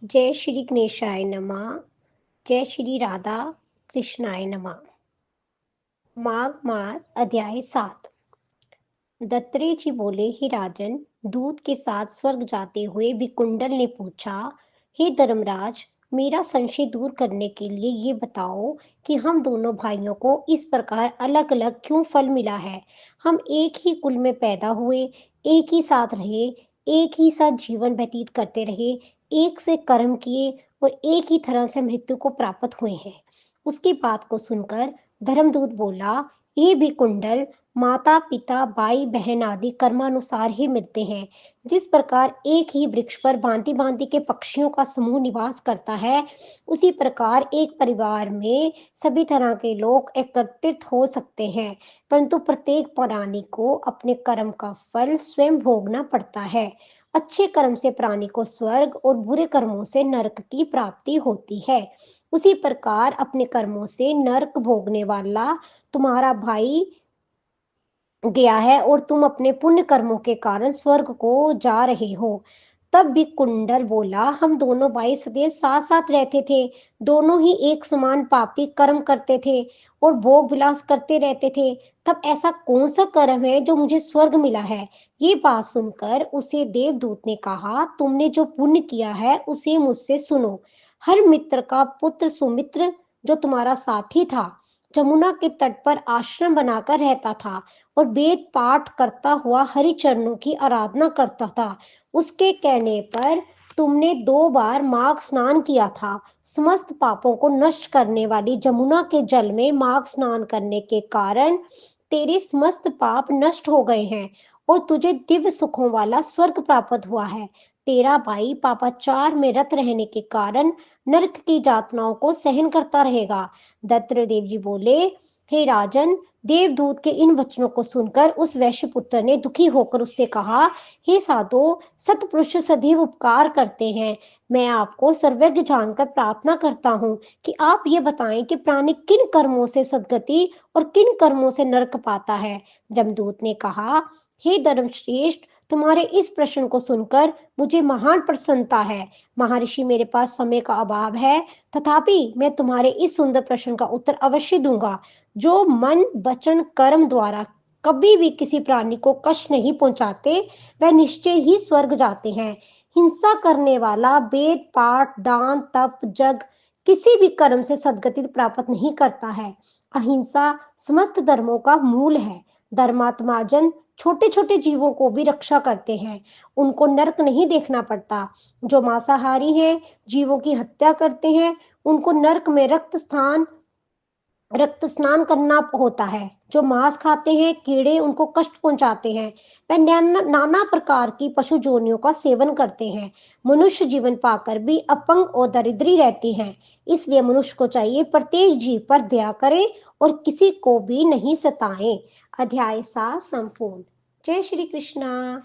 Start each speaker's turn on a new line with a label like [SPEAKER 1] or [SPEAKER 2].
[SPEAKER 1] जय श्री गणेशाय नमः। जय श्री राधा कृष्णाय नमः। माघ मास अध्याय 7। दत्तात्रेय जी बोले, हे राजन, दूत के साथ स्वर्ग जाते हुए विकुंडल ने पूछा, हे धर्मराज, मेरा संशय दूर करने के लिए ये बताओ कि हम दोनों भाइयों को इस प्रकार अलग अलग क्यों फल मिला है। हम एक ही कुल में पैदा हुए, एक ही साथ रहे, एक ही साथ जीवन व्यतीत करते रहे, एक से कर्म किए और एक ही तरह से मृत्यु को प्राप्त हुए हैं। उसकी बात को सुनकर धर्मदूत बोला, ये भी कुंडल माता पिता भाई बहन आदि कर्मानुसार ही मिलते हैं। जिस प्रकार एक ही वृक्ष पर भांति भांति के पक्षियों का समूह निवास करता है, उसी प्रकार एक परिवार में सभी तरह के लोग एकत्रित हो सकते हैं, परंतु प्रत्येक प्राणी को अपने कर्म का फल स्वयं भोगना पड़ता है। अच्छे कर्म से प्राणी को स्वर्ग और बुरे कर्मों से नरक की प्राप्ति होती है। उसी प्रकार अपने कर्मों से नरक भोगने वाला तुम्हारा भाई गया है और तुम अपने पुण्य कर्मों के कारण स्वर्ग को जा रहे हो। तब भी कुंडल बोला, हम दोनों भाई सदैव साथ साथ रहते थे, दोनों ही एक समान पापी कर्म करते थे और भोग विलास करते रहते थे। तब ऐसा कौन सा कर्म है जो मुझे स्वर्ग मिला है। ये बात सुनकर उसे देवदूत ने कहा, तुमने जो पुण्य किया है उसे मुझसे सुनो। हर मित्र का पुत्र सुमित्र, जो तुम्हारा साथी था, जमुना के तट पर आश्रम बनाकर रहता था और वेद पाठ करता हुआ हरि चरणों की आराधना करता था। उसके कहने पर तुमने 2 बार माघ स्नान किया था। समस्त पापों को नष्ट करने वाली जमुना के जल में माघ स्नान करने के कारण तेरे समस्त पाप नष्ट हो गए हैं और तुझे दिव्य सुखों वाला स्वर्ग प्राप्त हुआ है। तेरा भाई पापाचार में रत रहने के कारण नरक की यातनाओं को सहन करता रहेगा। दत्तात्रेय जी बोले, हे राजन, देवदूत के इन वचनों को सुनकर उस वैश्य पुत्र ने दुखी होकर उससे कहा, हे साधो, सतपुरुष सदैव उपकार करते हैं। मैं आपको सर्वज्ञ जानकर प्रार्थना करता हूँ कि आप ये बताएं कि प्राणी किन कर्मों से सदगति और किन कर्मों से नरक पाता है। जमदूत ने कहा, हे धर्मश्रेष्ठ, तुम्हारे इस प्रश्न को सुनकर मुझे महान प्रसन्नता है। महर्षि, मेरे पास समय का अभाव है, तथापि मैं तुम्हारे इस सुंदर प्रश्न का उत्तर अवश्य दूंगा। जो मन वचन कर्म द्वारा कभी भी किसी प्राणी को कष्ट नहीं पहुंचाते, वह निश्चय ही स्वर्ग जाते हैं। हिंसा करने वाला वेद पाठ दान तप जग किसी भी कर्म से सदगति प्राप्त नहीं करता है। अहिंसा समस्त धर्मों का मूल है। धर्मात्मा जन छोटे छोटे जीवों को भी रक्षा करते हैं, उनको नरक नहीं देखना पड़ता। जो मांसाहारी हैं, जीवों की हत्या करते हैं, उनको नरक में रक्त स्नान करना होता है। जो मांस खाते हैं, कीड़े उनको कष्ट पहुंचाते हैं। वह नाना प्रकार की पशु जोनियों का सेवन करते हैं। मनुष्य जीवन पाकर भी अपंग और दरिद्री रहती हैं। इसलिए मनुष्य को चाहिए प्रत्येक जीव पर दया करे और किसी को भी नहीं सताएं। अध्याय 7 संपूर्ण। जय श्री कृष्णा।